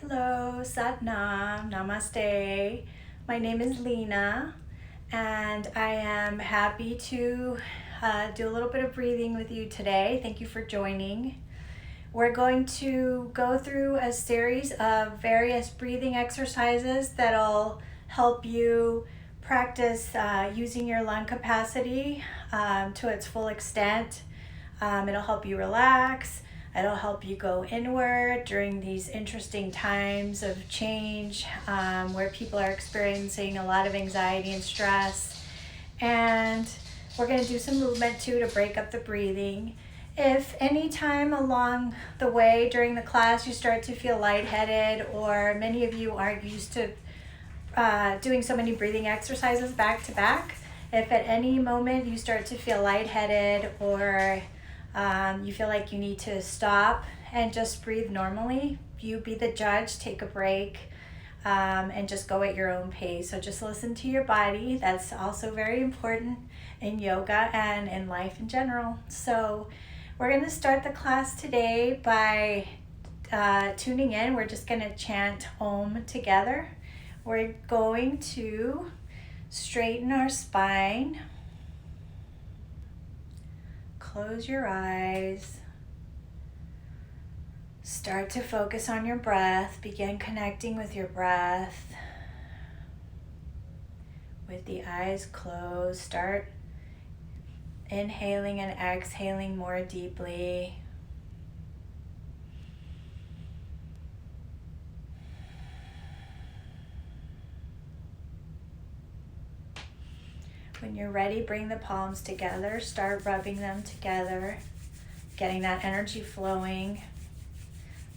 Hello, Sat Nam, Namaste. My name is Lina, and I am happy to do a little bit of breathing with you today. Thank you for joining. We're going to go through a series of various breathing exercises that'll help you practice using your lung capacity to its full extent. It'll help you relax. It'll help you go inward during these interesting times of change where people are experiencing a lot of anxiety and stress. And we're going to do some movement too to break up the breathing. If any time along the way during the class you start to feel lightheaded, or many of you aren't used to doing so many breathing exercises back to back, if at any moment you start to feel lightheaded or you feel like you need to stop and just breathe normally, you be the judge, take a break, and just go at your own pace. So just listen to your body. That's also very important in yoga and in life in general. So we're going to start the class today by tuning in. We're just going to chant Om together. We're going to straighten our spine. Close your eyes. Start to focus on your breath. Begin connecting with your breath. With the eyes closed, start inhaling and exhaling more deeply. When you're ready, bring the palms together. Start rubbing them together, getting that energy flowing,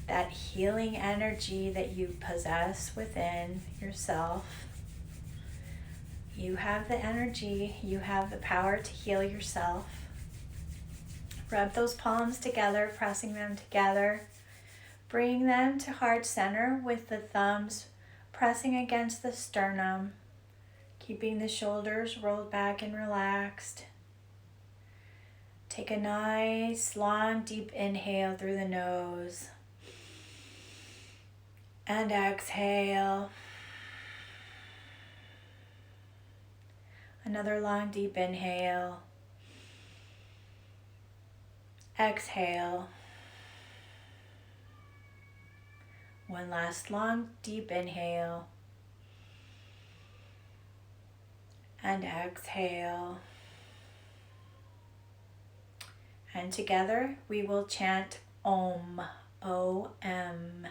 that healing energy that you possess within yourself. You have the energy, you have the power to heal yourself. Rub those palms together, pressing them together. Bring them to heart center with the thumbs pressing against the sternum. Keeping the shoulders rolled back and relaxed. Take a nice, long, deep inhale through the nose. And exhale. Another long, deep inhale. Exhale. One last long, deep inhale. And exhale. And together we will chant Om, O-M.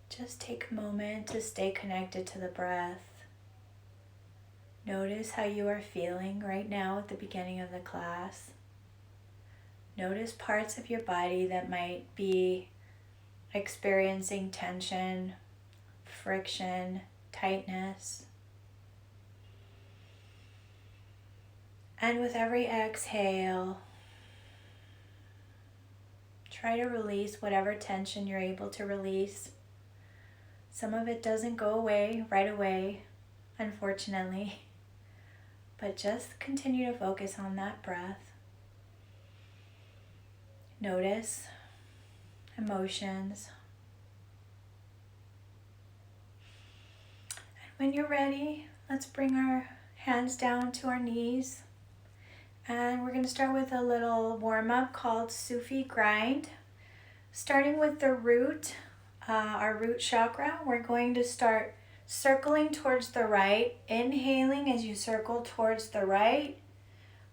Just take a moment to stay connected to the breath. Notice how you are feeling right now at the beginning of the class. Notice parts of your body that might be experiencing tension, friction, tightness. And with every exhale, try to release whatever tension you're able to release. Some of it doesn't go away right away, unfortunately, but just continue to focus on that breath. Notice emotions. And when you're ready, let's bring our hands down to our knees. And we're going to start with a little warm-up called Sufi grind. Starting with the root, our root chakra, we're going to start circling towards the right, inhaling as you circle towards the right.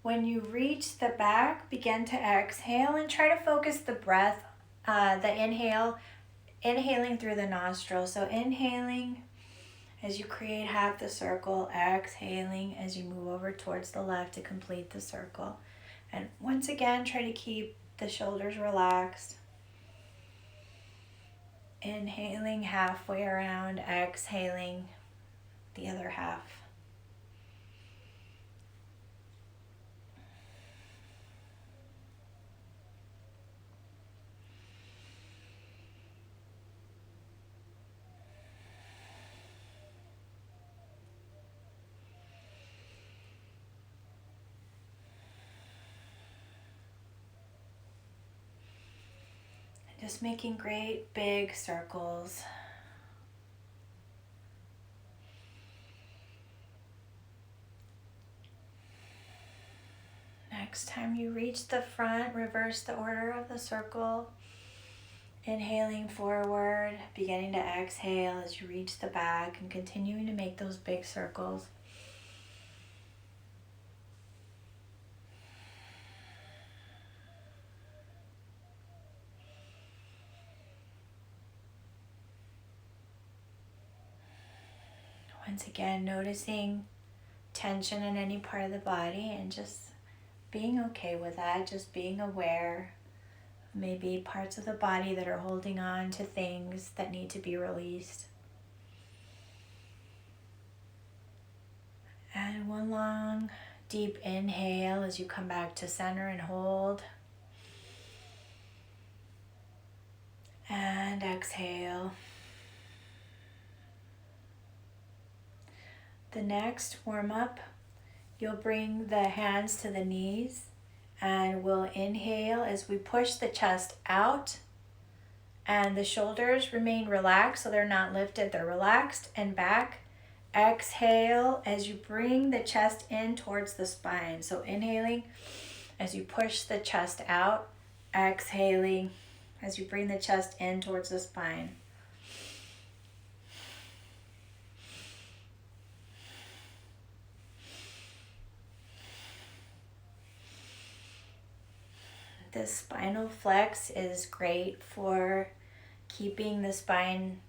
When you reach the back, begin to exhale and try to focus the breath, inhaling through the nostrils. So inhaling as you create half the circle, exhaling as you move over towards the left to complete the circle. And once again, try to keep the shoulders relaxed. Inhaling halfway around, exhaling the other half. Just making great big circles. Next time you reach the front, reverse the order of the circle. Inhaling forward, beginning to exhale as you reach the back and continuing to make those big circles. Once again, noticing tension in any part of the body and just being okay with that, just being aware. Maybe parts of the body that are holding on to things that need to be released. And one long, deep inhale as you come back to center and hold. And exhale. The next warm up, you'll bring the hands to the knees. And we'll inhale as we push the chest out and the shoulders remain relaxed, so they're not lifted, they're relaxed and back. Exhale as you bring the chest in towards the spine. So inhaling as you push the chest out, exhaling as you bring the chest in towards the spine. This spinal flex is great for keeping the spine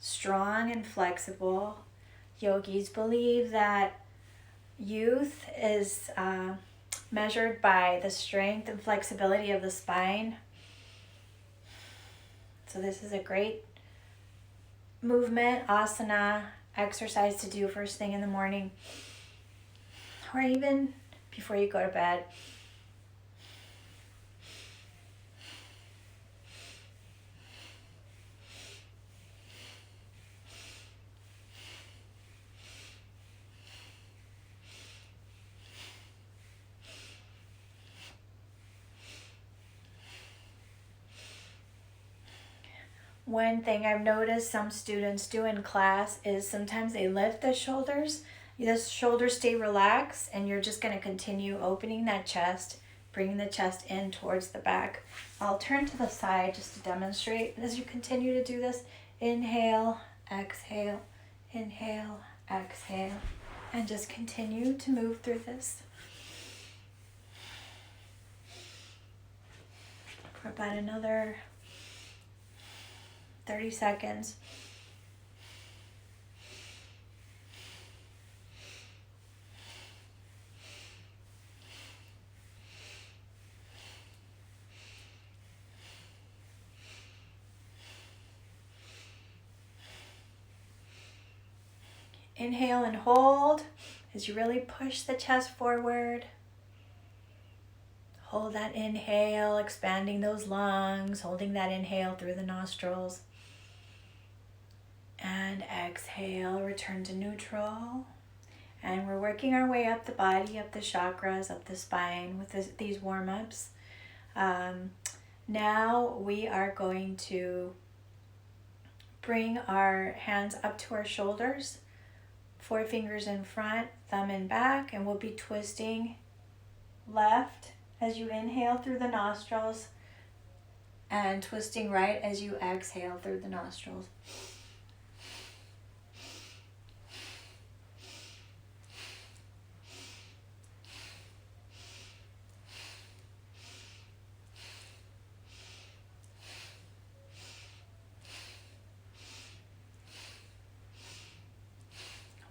strong and flexible. Yogis believe that youth is measured by the strength and flexibility of the spine. So this is a great movement, asana, exercise to do first thing in the morning, or even before you go to bed. One thing I've noticed some students do in class is sometimes they lift the shoulders. The shoulders stay relaxed and you're just going to continue opening that chest, bringing the chest in towards the back. I'll turn to the side just to demonstrate as you continue to do this. Inhale, exhale, inhale, exhale, and just continue to move through this for about another 30 seconds. Inhale and hold as you really push the chest forward. Hold that inhale, expanding those lungs, holding that inhale through the nostrils. And exhale, return to neutral. And we're working our way up the body, up the chakras, up the spine with these warm-ups. Now we are going to bring our hands up to our shoulders, 4 fingers in front, thumb in back, and we'll be twisting left as you inhale through the nostrils and twisting right as you exhale through the nostrils.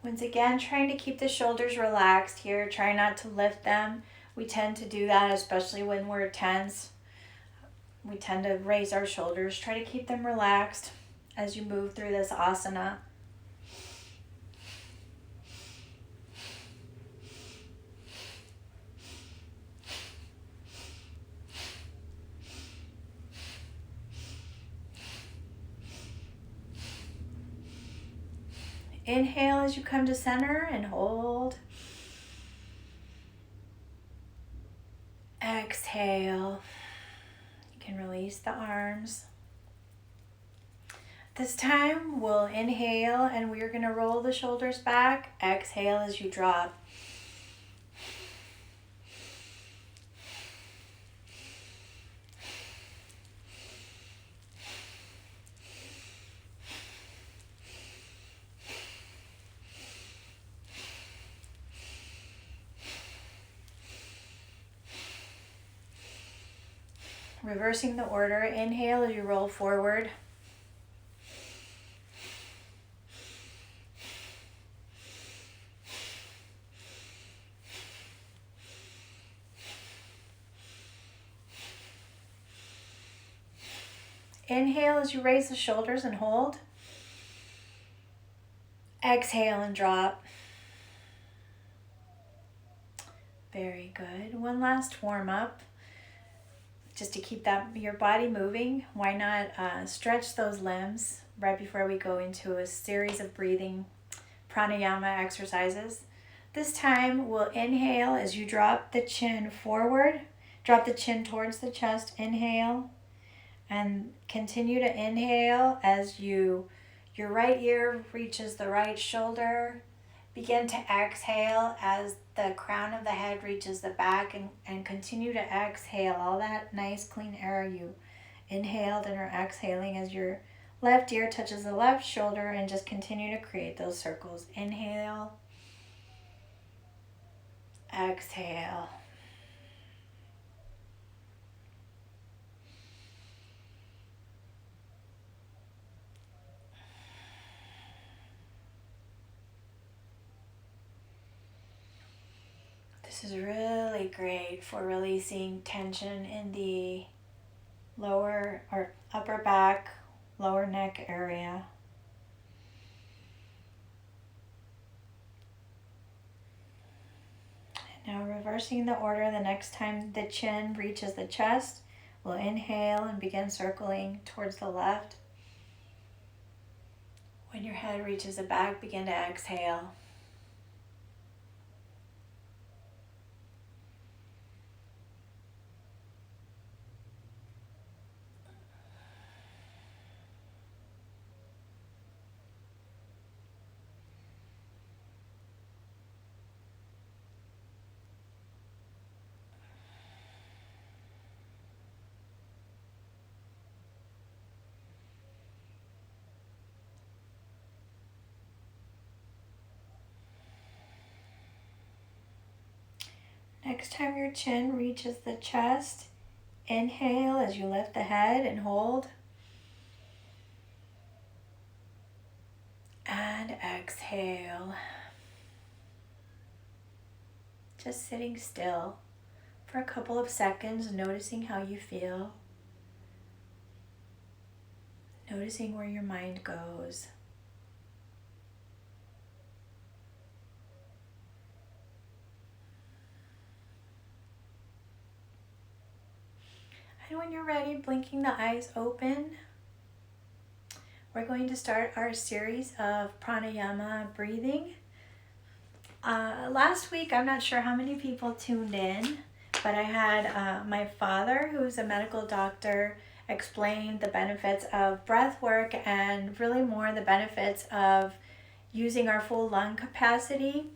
Once again, trying to keep the shoulders relaxed here. Try not to lift them. We tend to do that, especially when we're tense. We tend to raise our shoulders. Try to keep them relaxed as you move through this asana. Inhale as you come to center and hold. Exhale. You can release the arms. This time we'll inhale and we're going to roll the shoulders back. Exhale as you drop. Reversing the order, inhale as you roll forward. Inhale as you raise the shoulders and hold. Exhale and drop. Very good. One last warm up. Just to keep your body moving, why not stretch those limbs right before we go into a series of breathing pranayama exercises. This time we'll inhale as you drop the chin forward, drop the chin towards the chest, inhale, and continue to inhale as your right ear reaches the right shoulder. Begin to exhale as the crown of the head reaches the back, and continue to exhale all that nice clean air you inhaled and are exhaling as your left ear touches the left shoulder, and just continue to create those circles. Inhale, exhale. This is really great for releasing tension in the lower or upper back, lower neck area. Now reversing the order, the next time the chin reaches the chest, we'll inhale and begin circling towards the left. When your head reaches the back, begin to exhale. Next time your chin reaches the chest, inhale as you lift the head and hold. And exhale. Just sitting still for a couple of seconds, noticing how you feel. Noticing where your mind goes. And when you're ready, blinking the eyes open, we're going to start our series of pranayama breathing. Last week, I'm not sure how many people tuned in, but I had my father, who's a medical doctor, explain the benefits of breath work, and really more the benefits of using our full lung capacity.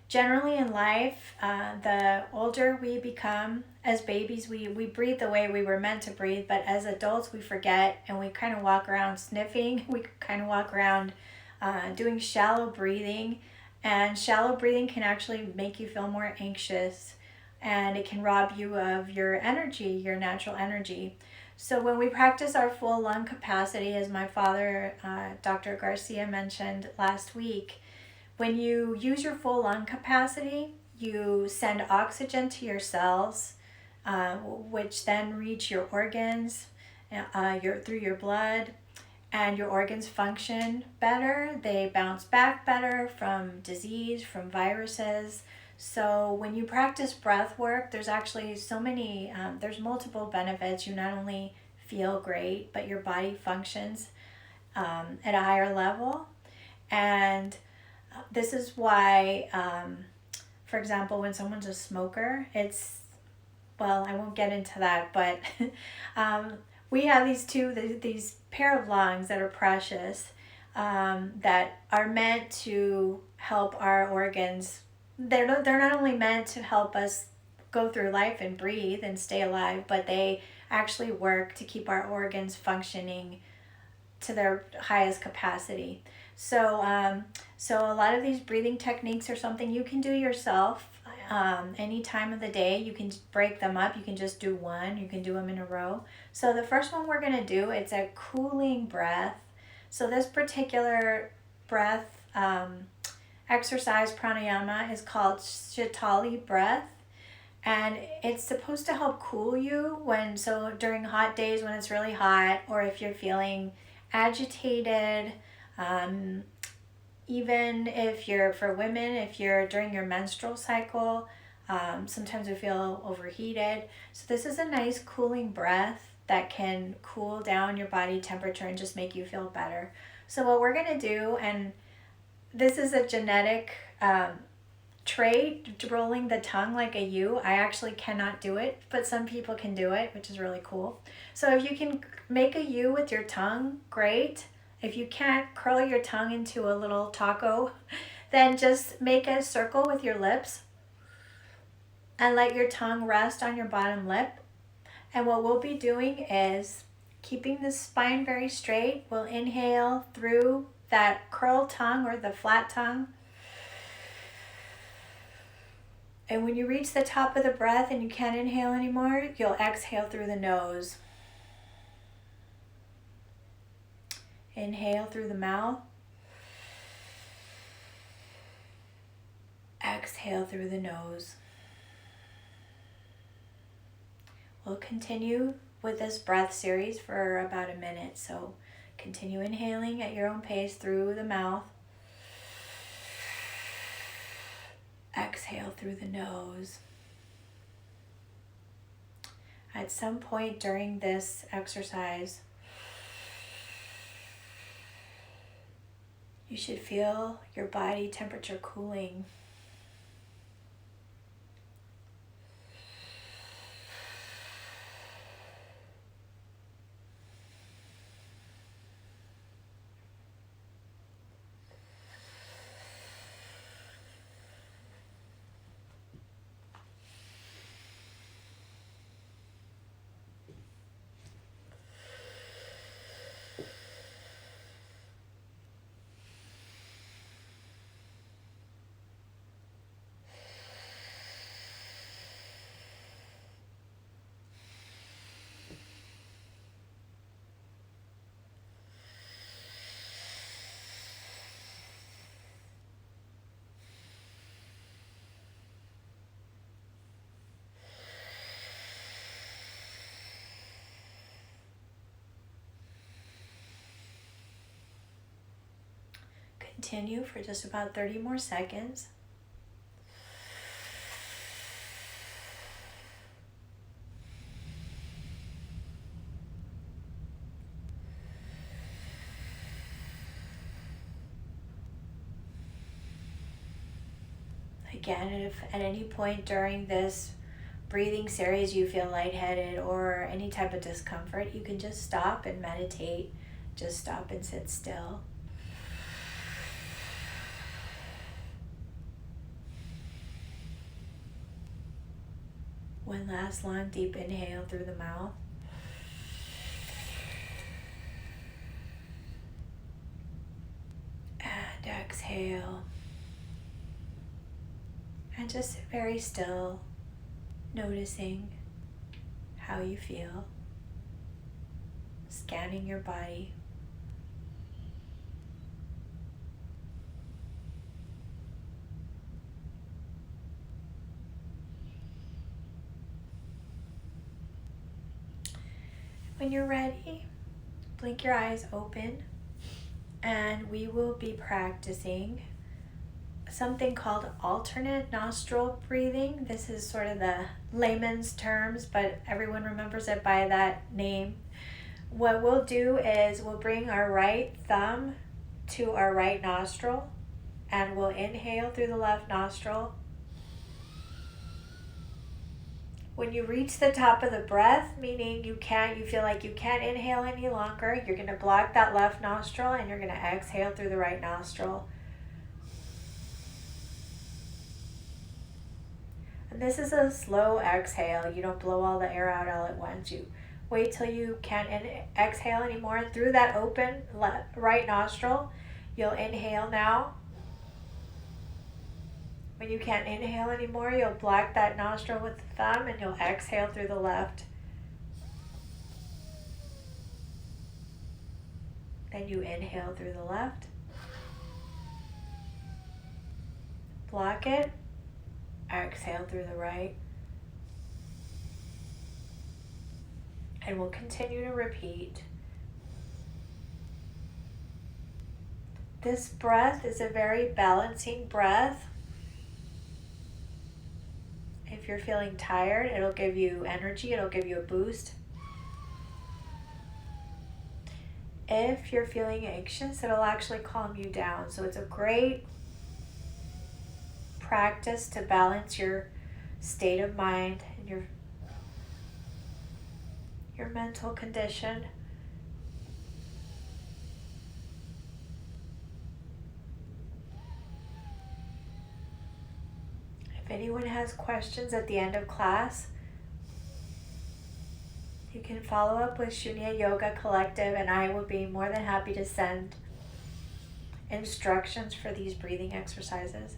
Generally in life, the older we become, as babies, we breathe the way we were meant to breathe, but as adults we forget, and we kind of walk around sniffing. We kind of walk around doing shallow breathing, and shallow breathing can actually make you feel more anxious, and it can rob you of your energy, your natural energy. So when we practice our full lung capacity, as my father, Dr. Garcia, mentioned last week, when you use your full lung capacity, you send oxygen to your cells, which then reach your organs through your blood, and your organs function better. They bounce back better from disease, from viruses. So when you practice breath work, there's actually there's multiple benefits. You not only feel great, but your body functions at a higher level. And this is why, for example, when someone's a smoker, I won't get into that, but we have these pair of lungs that are precious, that are meant to help our organs. They're not only meant to help us go through life and breathe and stay alive, but they actually work to keep our organs functioning to their highest capacity. So a lot of these breathing techniques are something you can do yourself. Any time of the day, you can break them up. You can just do one. You can do them in a row. So the first one we're going to do, it's a cooling breath. So this particular breath exercise pranayama is called Shitali breath. And it's supposed to help cool you during hot days when it's really hot, or if you're feeling agitated, even if for women, if you're during your menstrual cycle, sometimes we feel overheated. So this is a nice cooling breath that can cool down your body temperature and just make you feel better. So what we're going to do, and this is a genetic trait, rolling the tongue like a U. I actually cannot do it, but some people can do it, which is really cool. So if you can make a U with your tongue, great. If you can't curl your tongue into a little taco, then just make a circle with your lips and let your tongue rest on your bottom lip. And what we'll be doing is keeping the spine very straight. We'll inhale through that curled tongue or the flat tongue. And when you reach the top of the breath and you can't inhale anymore, you'll exhale through the nose. Inhale through the mouth. Exhale through the nose. We'll continue with this breath series for about a minute. So continue inhaling at your own pace through the mouth. Exhale through the nose. At some point during this exercise, you should feel your body temperature cooling. Continue for just about 30 more seconds. Again, if at any point during this breathing series you feel lightheaded or any type of discomfort, you can just stop and meditate. Just stop and sit still. One last long deep inhale through the mouth. And exhale. And just sit very still, noticing how you feel. Scanning your body. When you're ready, blink your eyes open, and we will be practicing something called alternate nostril breathing. This is sort of the layman's terms, but everyone remembers it by that name. What we'll do is we'll bring our right thumb to our right nostril, and we'll inhale through the left nostril When you reach the top of the breath, meaning you feel like you can't inhale any longer, you're going to block that left nostril and you're going to exhale through the right nostril. And this is a slow exhale. You don't blow all the air out all at once. You wait till you can't exhale anymore. And through that open right nostril, you'll inhale now. When you can't inhale anymore, you'll block that nostril with the thumb and you'll exhale through the left. Then you inhale through the left. Block it. Exhale through the right. And we'll continue to repeat. This breath is a very balancing breath. If you're feeling tired, it'll give you energy, it'll give you a boost. If you're feeling anxious, it'll actually calm you down. So it's a great practice to balance your state of mind and your mental condition. If anyone has questions at the end of class, you can follow up with Shunya Yoga Collective and I will be more than happy to send instructions for these breathing exercises.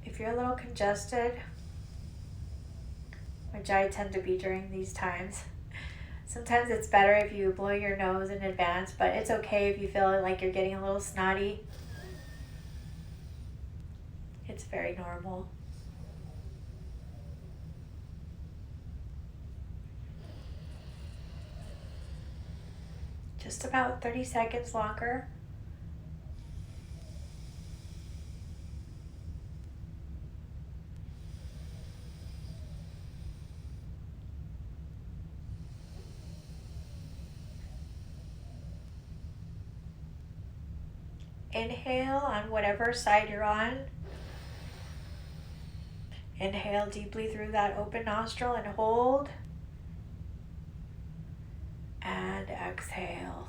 If you're a little congested, which I tend to be during these times, sometimes it's better if you blow your nose in advance, but it's okay if you feel like you're getting a little snotty. It's very normal. Just about 30 seconds longer. Inhale on whatever side you're on. Inhale deeply through that open nostril and hold. And exhale.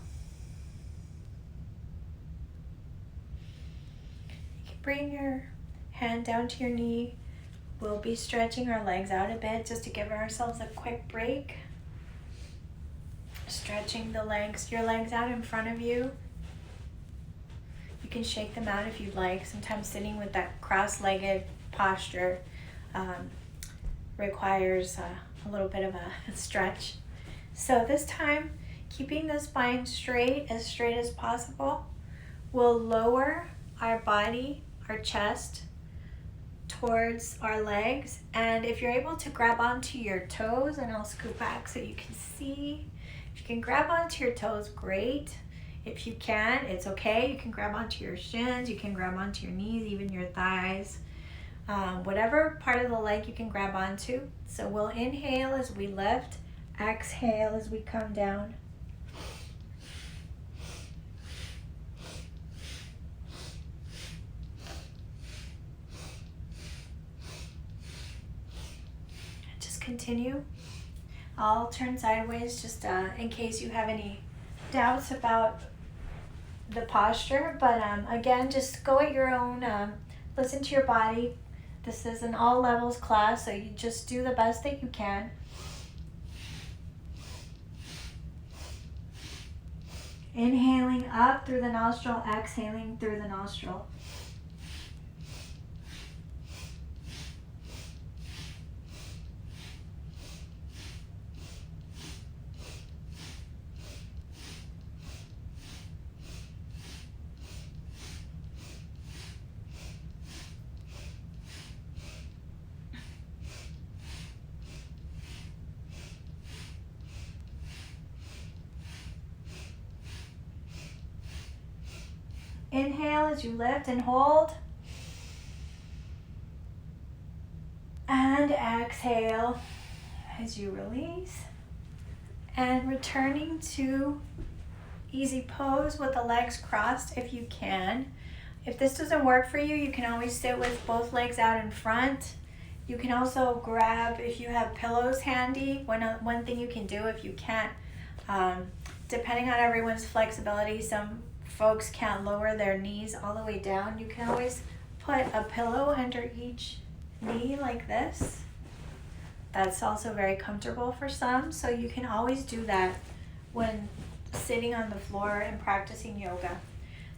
You can bring your hand down to your knee. We'll be stretching our legs out a bit just to give ourselves a quick break. Stretching your legs out in front of you. You can shake them out if you'd like. Sometimes sitting with that cross-legged posture requires a little bit of a stretch. So this time, keeping the spine straight as possible, we'll lower our body, our chest, towards our legs. And if you're able to grab onto your toes, and I'll scoot back so you can see. If you can grab onto your toes, great. If you can, it's okay. You can grab onto your shins, you can grab onto your knees, even your thighs. Whatever part of the leg you can grab onto. So we'll inhale as we lift, exhale as we come down. Just continue. I'll turn sideways just in case you have any doubts about the posture, but again, just go at your own, listen to your body. This is an all levels class, so you just do the best that you can. Inhaling up through the nostril, exhaling through the nostril. Inhale as you lift and hold. And exhale as you release. And returning to easy pose with the legs crossed if you can. If this doesn't work for you, you can always sit with both legs out in front. You can also grab, if you have pillows handy, one thing you can do if you can't, depending on everyone's flexibility, some folks can't lower their knees all the way down. You can always put a pillow under each knee like this. That's also very comfortable for some, so you can always do that when sitting on the floor and practicing yoga.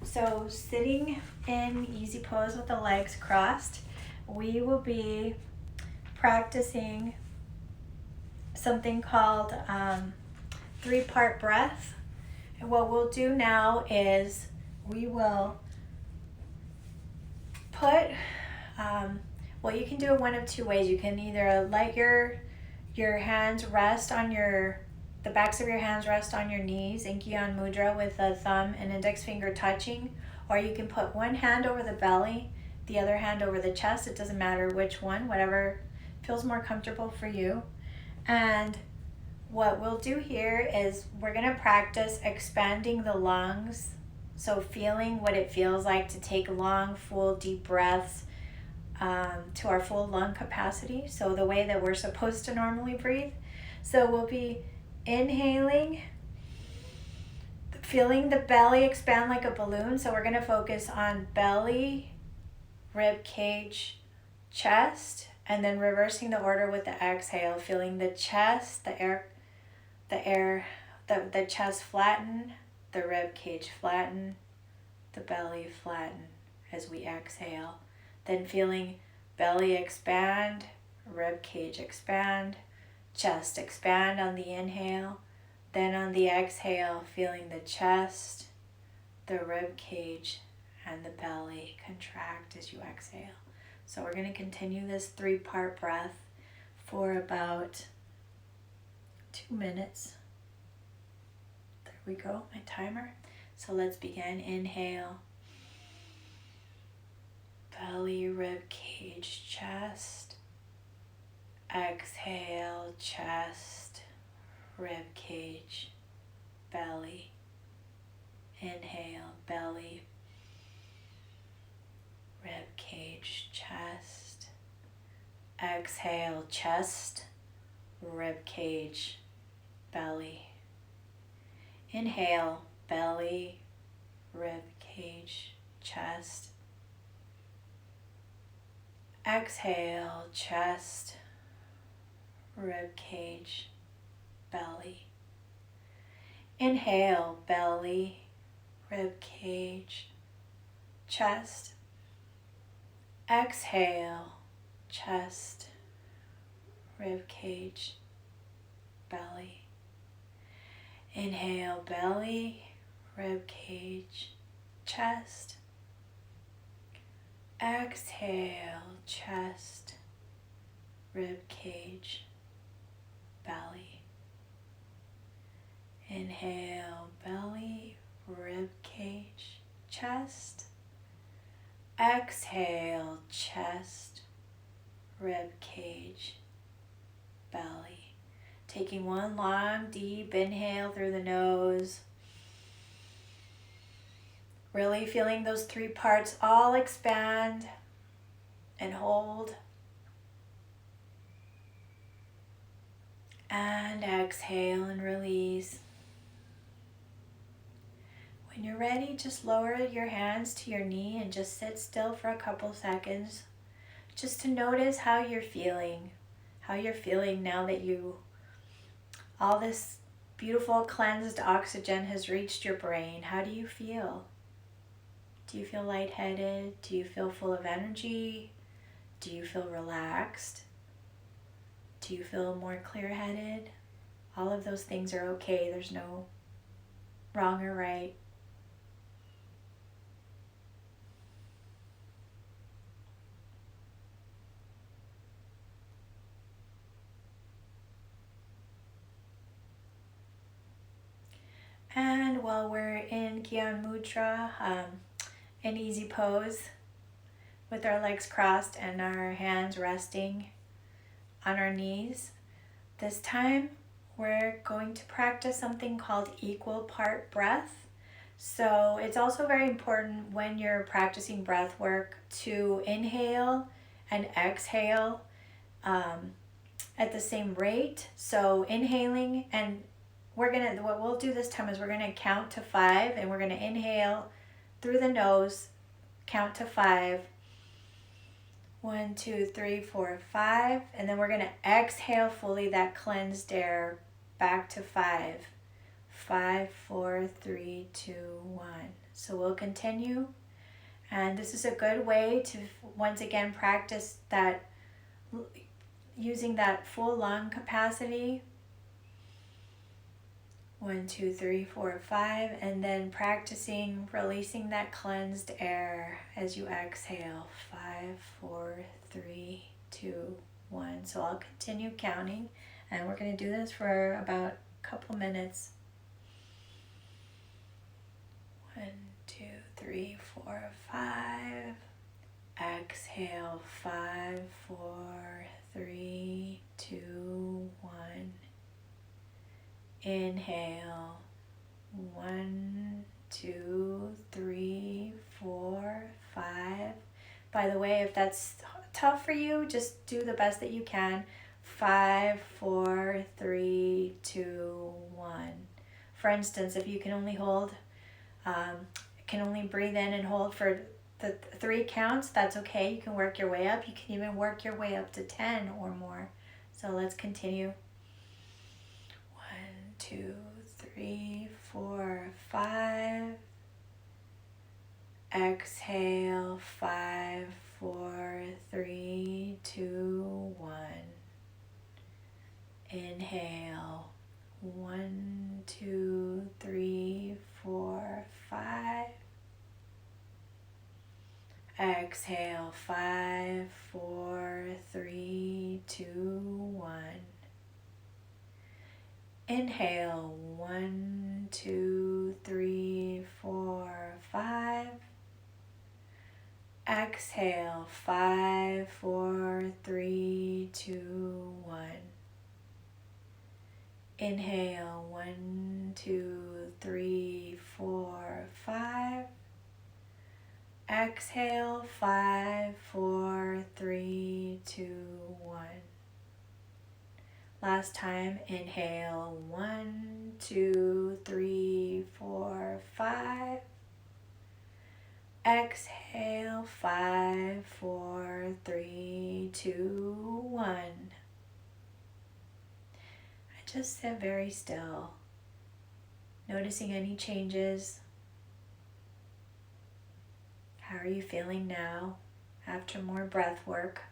So sitting in easy pose with the legs crossed, we will be practicing something called 3-part breath. And what we'll do now is we will put, well, you can do it one of two ways. You can either let your hands rest on the backs of your hands rest on your knees in Gyan Mudra with the thumb and index finger touching, or you can put one hand over the belly, the other hand over the chest. It doesn't matter which one, whatever feels more comfortable for you. And what we'll do here is we're going to practice expanding the lungs. So feeling what it feels like to take long, full, deep breaths to our full lung capacity. So the way that we're supposed to normally breathe. So we'll be inhaling, feeling the belly expand like a balloon. So we're going to focus on belly, rib cage, chest, and then reversing the order with the exhale, feeling the chest, the chest flatten, the rib cage flatten, the belly flatten as we exhale. Then feeling belly expand, rib cage expand, chest expand on the inhale. Then on the exhale, feeling the chest, the rib cage, and the belly contract as you exhale. So we're going to continue this 3-part breath for about 2 minutes. There we go, my timer. So let's begin. Inhale, belly, rib cage, chest. Exhale, chest, rib cage, belly. Inhale, belly, rib cage, chest. Exhale, chest, rib cage, belly. Inhale, belly, rib cage, chest. Exhale, chest, rib cage, belly. Inhale, belly, rib cage, chest. Exhale, chest, rib cage, belly. Inhale, belly, rib cage, chest. Exhale, chest, rib cage, belly. Inhale, belly, rib cage, chest. Exhale, chest, rib cage, belly. Taking one long, deep inhale through the nose. Really feeling those 3 parts all expand and hold. And exhale and release. When you're ready, just lower your hands to your knee and just sit still for a couple seconds. Just to notice how you're feeling. How you're feeling now that all this beautiful cleansed oxygen has reached your brain. How do you feel? Do you feel lightheaded? Do you feel full of energy? Do you feel relaxed? Do you feel more clear-headed? All of those things are okay. There's no wrong or right. And while we're in Gyan Mudra, an easy pose with our legs crossed and our hands resting on our knees, this time we're going to practice something called equal part breath. So it's also very important when you're practicing breath work to inhale and exhale at the same rate. So inhaling, and what we'll do this time is we're gonna count to 5, and we're gonna inhale through the nose, count to 5. 1, 2, 3, 4, 5, and then we're gonna exhale fully that cleansed air back to 5. 5, 4, 3, 2, 1. So we'll continue, and this is a good way to once again practice that, using that full lung capacity. 1, 2, 3, 4, 5, and then practicing releasing that cleansed air as you exhale. 5, 4, 3, 2, 1. So I'll continue counting, and we're going to do this for about a couple minutes. 1, 2, 3, 4, 5. Exhale. 5, 4, 3, 2, 1. Inhale. 1, 2, 3, 4, 5. By the way, if that's tough for you, just do the best that you can. 5, 4, 3, 2, 1. For instance, if you can only breathe in and hold for the 3 counts, that's okay. You can work your way up. You can even work your way up to 10 or more. So let's continue. 2, 3, 4, 5. Exhale. 5, 4, 3, 2, 1. Inhale. 1, 2, 3, 4, 5. Exhale. 5, 4, 3, 2, 1. Inhale. 1, 2, 3, 4, 5. Exhale. 5, 4, 3, 2, 1. Inhale. 1, 2, 3, 4, 5. Exhale. 5, 4, 3, 2, 1. Last time. Inhale. 1, 2, 3, 4, 5. Exhale. 5, 4, 3, 2, 1. Just sit very still, noticing any changes. How are you feeling now after more breath work?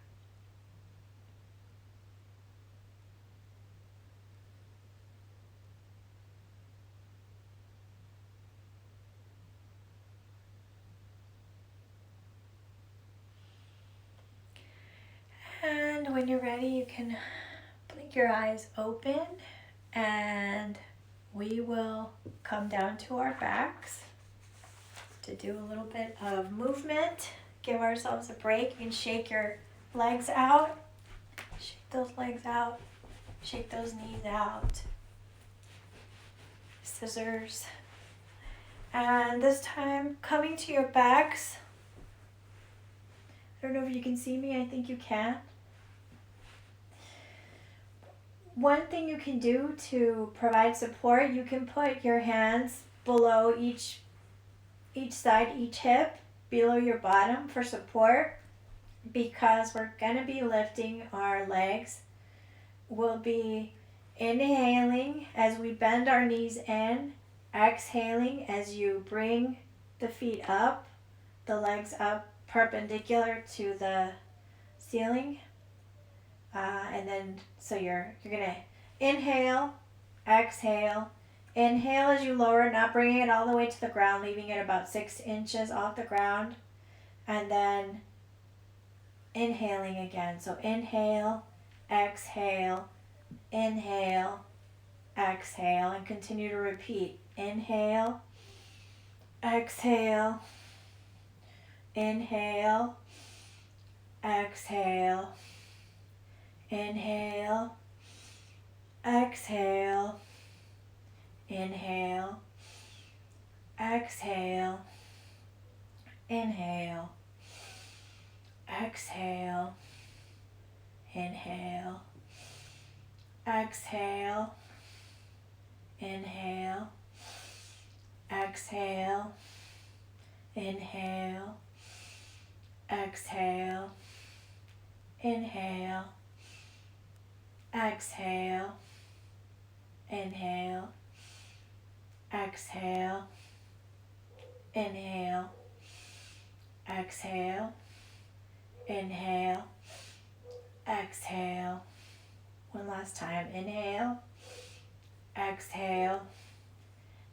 And when you're ready, you can blink your eyes open, and we will come down to our backs to do a little bit of movement. Give ourselves a break. You can shake your legs out. Shake those legs out. Shake those knees out. Scissors. And this time, coming to your backs. I don't know if you can see me. I think you can. One thing you can do to provide support, you can put your hands below each side, each hip, below your bottom for support, because we're going to be lifting our legs. We'll be inhaling as we bend our knees in, exhaling as you bring the feet up, the legs up perpendicular to the ceiling. And then, so you're going to inhale, exhale. Inhale as you lower, not bringing it all the way to the ground, leaving it about 6 inches off the ground. And then inhaling again. So inhale, exhale, inhale, exhale, and continue to repeat. Inhale, exhale, inhale, exhale. Inhale, exhale, Inhale. Exhale. Inhale. Exhale. Inhale. Exhale. Inhale. Exhale. Inhale. Exhale. Inhale. Exhale. Inhale. Exhale. Inhale. Exhale. Inhale. Exhale. One last time. Inhale. Exhale.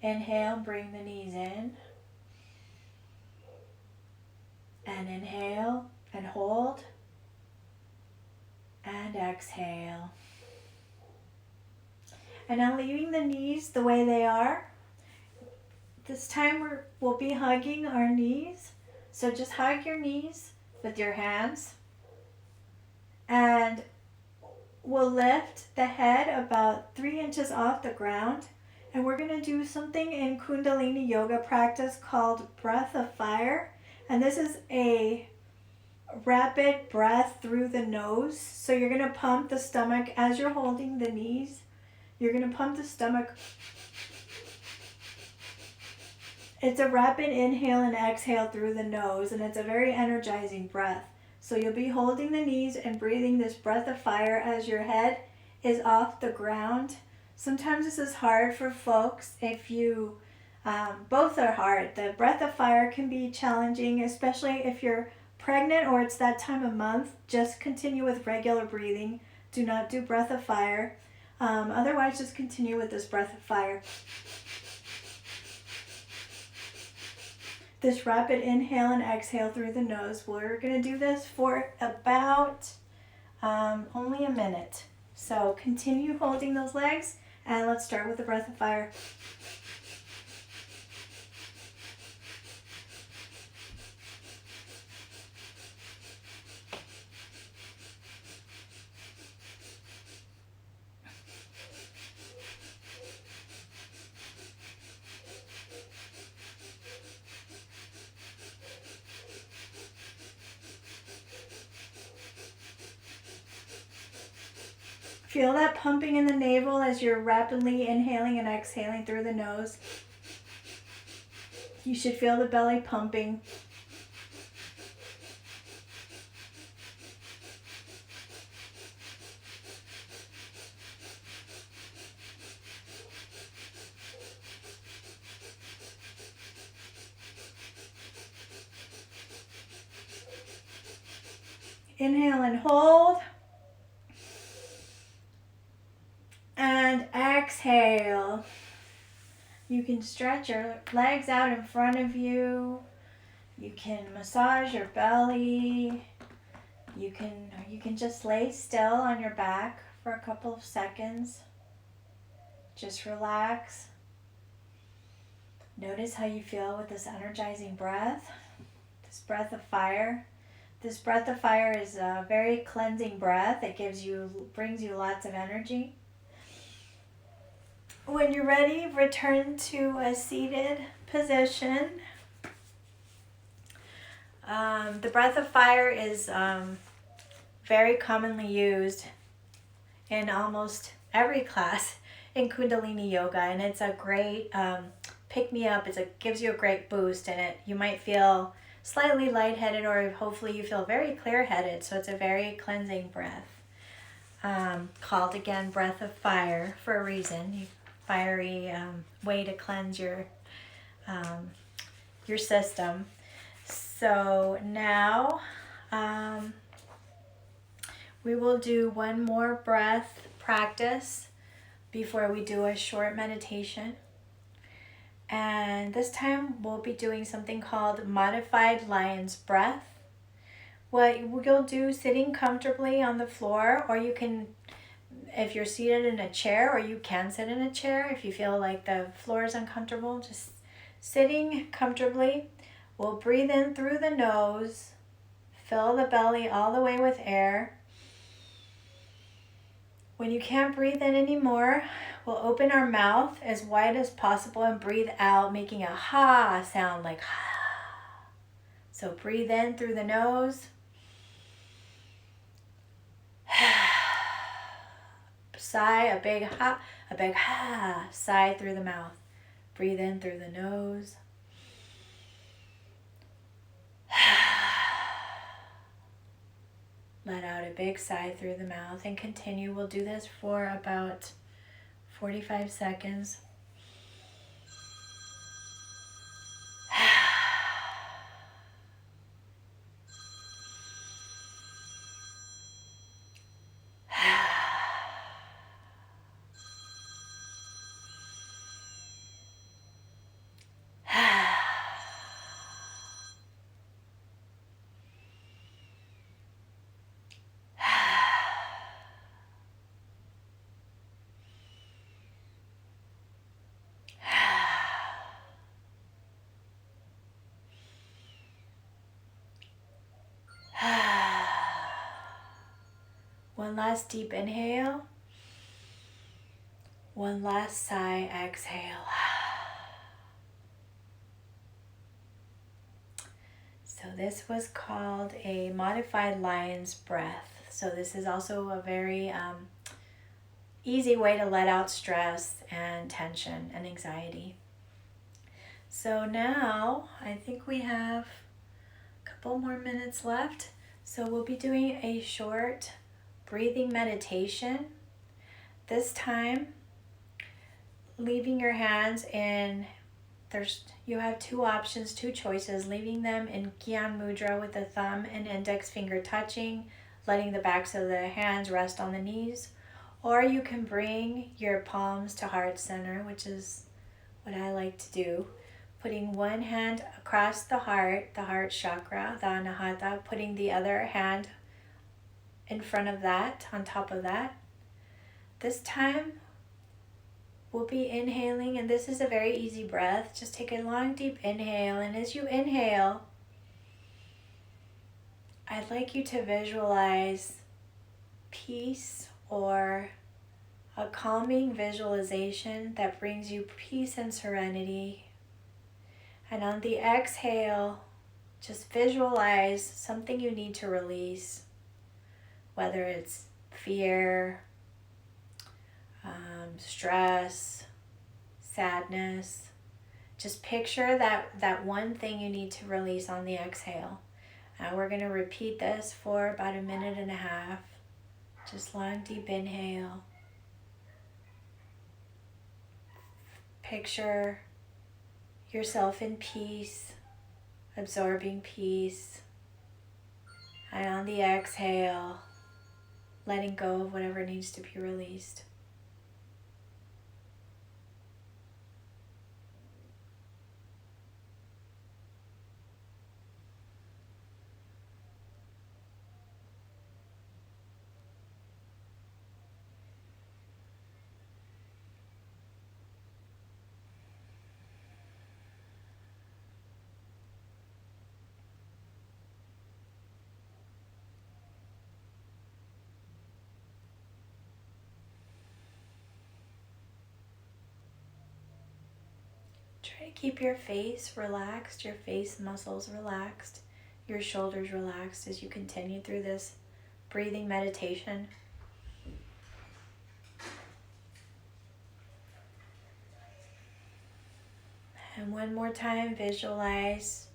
Inhale. Bring the knees in. And inhale and hold. And exhale. And now leaving the knees the way they are. This time we'll be hugging our knees. So just hug your knees with your hands. And we'll lift the head about 3 inches off the ground. And we're going to do something in Kundalini yoga practice called breath of fire. And this is a rapid breath through the nose. So you're going to pump the stomach as you're holding the knees. You're going to pump the stomach. It's a rapid inhale and exhale through the nose, and it's a very energizing breath. So you'll be holding the knees and breathing this breath of fire as your head is off the ground. Sometimes this is hard for folks if you, both are hard. The breath of fire can be challenging, especially if you're pregnant or it's that time of month. Just continue with regular breathing. Do not do breath of fire. Otherwise, just continue with this breath of fire. This rapid inhale and exhale through the nose. We're going to do this for about only a minute. So continue holding those legs, and let's start with the breath of fire. Feel that pumping in the navel as you're rapidly inhaling and exhaling through the nose. You should feel the belly pumping. Inhale and hold. And exhale. You can stretch your legs out in front of you. You can massage your belly. You can just lay still on your back for a couple of seconds. Just relax. Notice how you feel with this energizing breath, this breath of fire. This breath of fire is a very cleansing breath. It brings you lots of energy. When you're ready, return to a seated position. The breath of fire is very commonly used in almost every class in Kundalini yoga, and it's a great pick-me-up. It gives you a great boost, and you might feel slightly lightheaded, or hopefully you feel very clear-headed. So it's a very cleansing breath, called again breath of fire for a reason. Fiery way to cleanse your system. So now we will do one more breath practice before we do a short meditation. And this time we'll be doing something called modified lion's breath. What you'll do sitting comfortably on the floor, or you can, if you're seated in a chair, or you can sit in a chair if you feel like the floor is uncomfortable, just sitting comfortably. We'll breathe in through the nose, fill the belly all the way with air, When you can't breathe in anymore, we'll open our mouth as wide as possible and breathe out, making a ha sound, like ha. So breathe in through the nose. Sigh, a big ha, sigh through the mouth. Breathe in through the nose. Let out a big sigh through the mouth and continue. We'll do this for about 45 seconds. One last deep inhale. One last sigh, exhale. So this was called a modified lion's breath. So this is also a very easy way to let out stress and tension and anxiety. So now I think we have a couple more minutes left. So we'll be doing a short breathing meditation. This time, leaving your hands in, you have two options, two choices, leaving them in Gyan Mudra with the thumb and index finger touching, letting the backs of the hands rest on the knees. Or you can bring your palms to heart center, which is what I like to do. Putting one hand across the heart chakra, the anahata, putting the other hand in front of that, on top of that. This time, we'll be inhaling, and this is a very easy breath. Just take a long, deep inhale, and as you inhale, I'd like you to visualize peace or a calming visualization that brings you peace and serenity. And on the exhale, just visualize something you need to release, whether it's fear, stress, sadness. Just picture that one thing you need to release on the exhale. And we're going to repeat this for about 1.5 minutes. Just long, deep inhale. Picture yourself in peace, absorbing peace. And on the exhale, letting go of whatever needs to be released. Try to keep your face relaxed, your face muscles relaxed, your shoulders relaxed as you continue through this breathing meditation. And one more time, visualize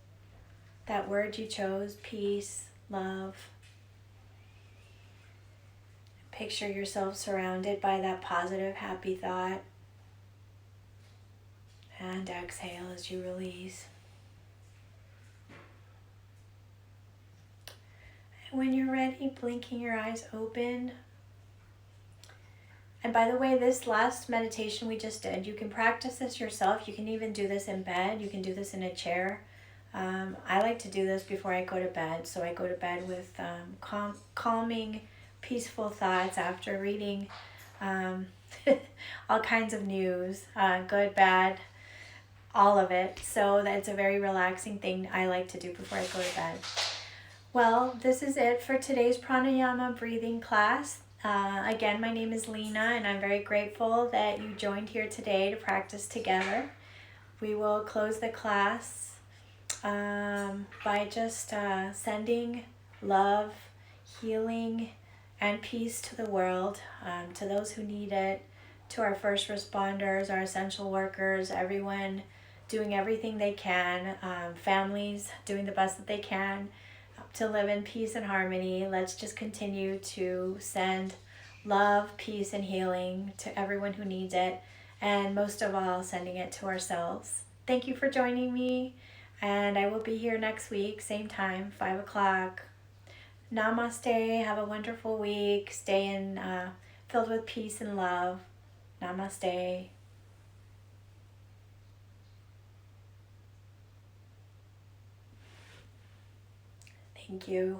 that word you chose, peace, love. Picture yourself surrounded by that positive, happy thought. And exhale as you release. And when you're ready, blinking your eyes open. And by the way, this last meditation we just did, you can practice this yourself. You can even do this in bed. You can do this in a chair. I like to do this before I go to bed. So I go to bed with calming, peaceful thoughts after reading all kinds of news, good, bad, all of it. So that's a very relaxing thing I like to do before I go to bed. Well, this is it for today's pranayama breathing class. Again, my name is Lina, and I'm very grateful that you joined here today to practice together. We will close the class by just sending love, healing, and peace to the world, to those who need it, to our first responders, our essential workers, everyone doing everything they can, families doing the best that they can to live in peace and harmony. Let's just continue to send love, peace, and healing to everyone who needs it, and most of all, sending it to ourselves. Thank you for joining me, and I will be here next week, same time, 5 o'clock. Namaste. Have a wonderful week. Stay filled with peace and love. Namaste. Thank you.